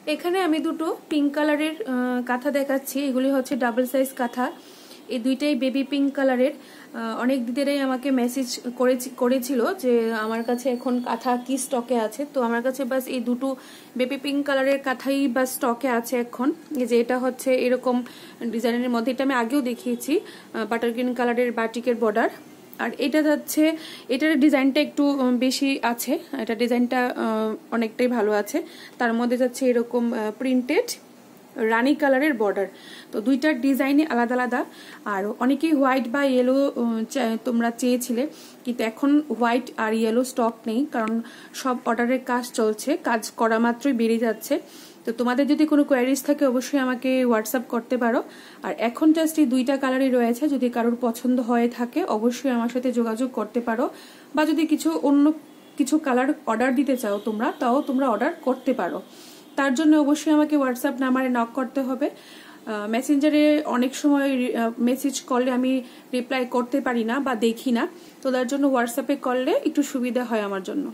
এখানে আমি দুটো পিঙ্ক কালারের কাঁথা দেখাচ্ছি। এগুলি হচ্ছে ডাবল সাইজ কাঁথা। এই দুইটাই বেবি পিঙ্ক কালারের। অনেক দিদিরাই আমাকে মেসেজ করেছিল যে আমার কাছে এখন কাঁথা কি স্টকে আছে। তো আমার কাছে বাস এই দুটো বেবি পিঙ্ক কালারের কাঁথাই বাস স্টকে আছে এখন। এই যে এটা হচ্ছে এরকম ডিজাইনের মধ্যে, এটা আমি আগেও দেখিয়েছি, বাটার গ্রিন কালারের বাটিকের বর্ডার। আর এটা যাচ্ছে, এটার ডিজাইনটা একটু বেশি আছে, এটা ডিজাইনটা অনেকটাই ভালো আছে। তার মধ্যে যাচ্ছে এরকম প্রিন্টেড রানী কালারের বর্ডার। তো দুইটার ডিজাইনই আলাদা আলাদা। আর অনেকেই হোয়াইট বা ইয়েলো তোমরা চেয়েছিলে, কিন্তু এখন হোয়াইট আর ইয়েলো স্টক নেই, কারণ সব অর্ডারের কাজ চলছে, কাজ করা মাত্রই বেড়ে যাচ্ছে। তো তোমাদের যদি কোনো কোয়ারিজ থাকে অবশ্যই আমাকে হোয়াটসঅ্যাপ করতে পারো। আর এখন জাস্ট এই দুইটা কালারই রয়েছে, যদি কারোর পছন্দ হয়ে থাকে অবশ্যই আমার সাথে যোগাযোগ করতে পারো, বা যদি অন্য কিছু কালার অর্ডার দিতে চাও তোমরা, তাও তোমরা অর্ডার করতে পারো। তার জন্য অবশ্যই আমাকে হোয়াটসঅ্যাপ নাম্বারে নক করতে হবে। মেসেঞ্জারে অনেক সময় মেসেজ করলে আমি রিপ্লাই করতে পারি না বা দেখি না, তো তার জন্য হোয়াটসঅ্যাপে করলে একটু সুবিধা হয় আমার জন্য।